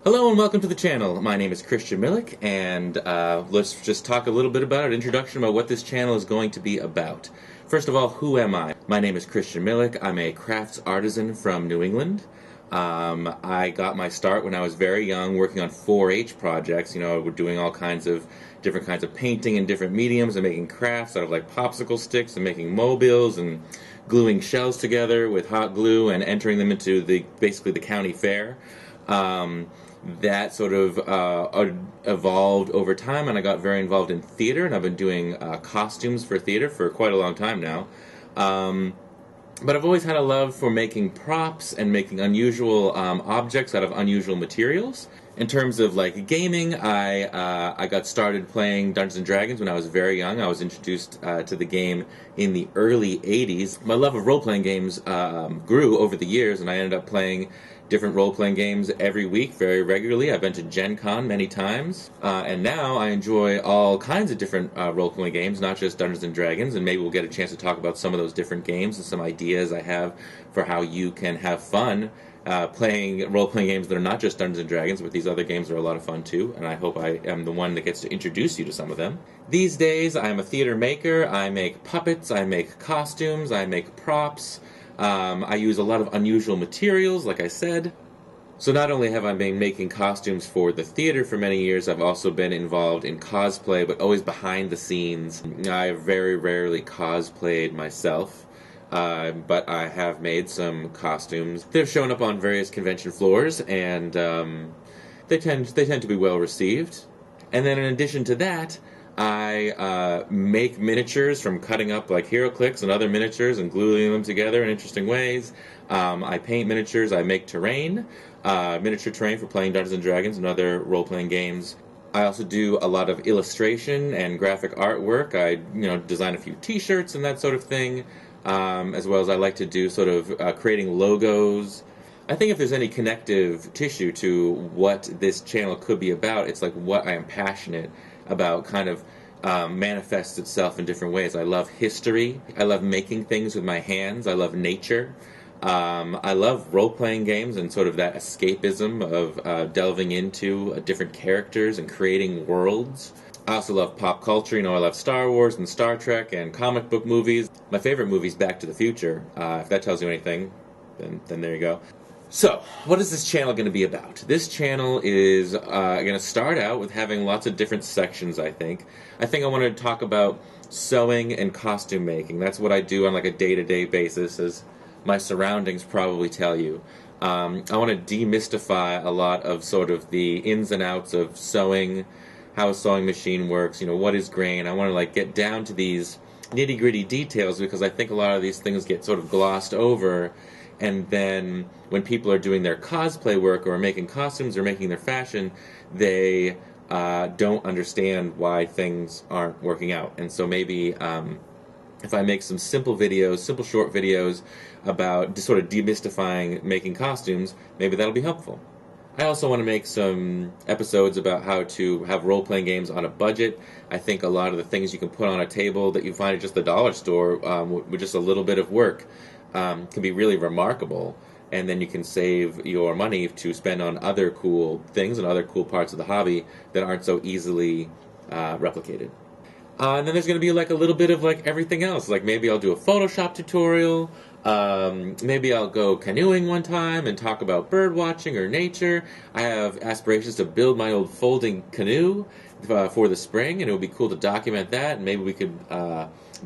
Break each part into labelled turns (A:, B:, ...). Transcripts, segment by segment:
A: Hello and welcome to the channel. My name is Christian Millick, and let's just talk a little bit about an introduction about what this channel is going to be about. First of all, who am I? My name is Christian Millick. I'm a crafts artisan from New England. I got my start when I was very young working on 4-H projects. You know, we're doing all kinds of different kinds of painting in different mediums and making crafts out of like popsicle sticks and making mobiles and gluing shells together with hot glue and entering them into basically the county fair. That sort of evolved over time, and I got very involved in theater, and I've been doing costumes for theater for quite a long time now. But I've always had a love for making props and making unusual objects out of unusual materials. In terms of like gaming, I got started playing Dungeons and Dragons when I was very young. I was introduced to the game in the early 80s. My love of role-playing games grew over the years, and I ended up playing different role-playing games every week very regularly. I've been to Gen Con many times, and now I enjoy all kinds of different role-playing games, not just Dungeons and Dragons, and maybe we'll get a chance to talk about some of those different games and some ideas I have for how you can have fun playing role-playing games that are not just Dungeons & Dragons, but these other games are a lot of fun too, and I hope I am the one that gets to introduce you to some of them. These days, I am a theater maker. I make puppets, I make costumes, I make props. I use a lot of unusual materials, like I said. So not only have I been making costumes for the theater for many years, I've also been involved in cosplay, but always behind the scenes. I very rarely cosplayed myself. But I have made some costumes. They've shown up on various convention floors, and they tend to be well received. And then in addition to that, I make miniatures from cutting up like HeroClix and other miniatures and gluing them together in interesting ways. I paint miniatures. I make terrain, miniature terrain for playing Dungeons and Dragons and other role-playing games. I also do a lot of illustration and graphic artwork. I design a few T-shirts and that sort of thing. As well as I like to do sort of creating logos. I think if there's any connective tissue to what this channel could be about, it's like what I am passionate about kind of manifests itself in different ways. I love history. I love making things with my hands. I love nature. I love role-playing games and sort of that escapism of delving into different characters and creating worlds. I also love pop culture. I love Star Wars and Star Trek and comic book movies. My favorite movie is Back to the Future. If that tells you anything, then there you go. So, what is this channel going to be about? This channel is going to start out with having lots of different sections, I think. I want to talk about sewing and costume making. That's what I do on like a day-to-day basis, as my surroundings probably tell you. I want to demystify a lot of sort of the ins and outs of sewing, how a sewing machine works, what is grain. I want to like get down to these nitty-gritty details because I think a lot of these things get sort of glossed over, and then when people are doing their cosplay work or making costumes or making their fashion, they don't understand why things aren't working out. And so maybe if I make some simple short videos about sort of demystifying making costumes, maybe that'll be helpful. I also want to make some episodes about how to have role-playing games on a budget. I think a lot of the things you can put on a table that you find at just the dollar store with just a little bit of work can be really remarkable, and then you can save your money to spend on other cool things and other cool parts of the hobby that aren't so easily replicated. And then there's going to be like a little bit of like everything else. Like maybe I'll do a Photoshop tutorial. Maybe I'll go canoeing one time and talk about bird watching or nature. I have aspirations to build my old folding canoe for the spring, and it would be cool to document that, and maybe we could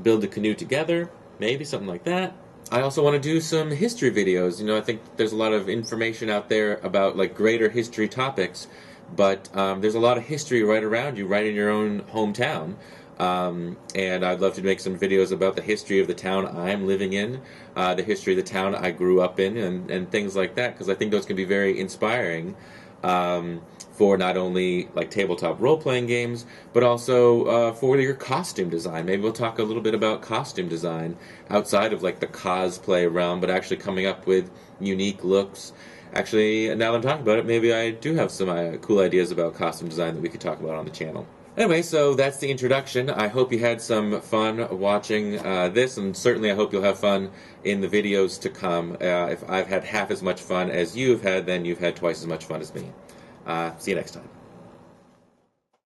A: build the canoe together. Maybe something like that. I also want to do some history videos. I think there's a lot of information out there about like greater history topics, but there's a lot of history right around you, right in your own hometown. And I'd love to make some videos about the history of the town I'm living in, the history of the town I grew up in, and things like that, because I think those can be very inspiring for not only like tabletop role-playing games, but also for your costume design. Maybe we'll talk a little bit about costume design outside of like the cosplay realm, but actually coming up with unique looks. Actually, now that I'm talking about it, maybe I do have some cool ideas about costume design that we could talk about on the channel. Anyway, so that's the introduction. I hope you had some fun watching this, and certainly I hope you'll have fun in the videos to come. If I've had half as much fun as you've had, then you've had twice as much fun as me. See you next time.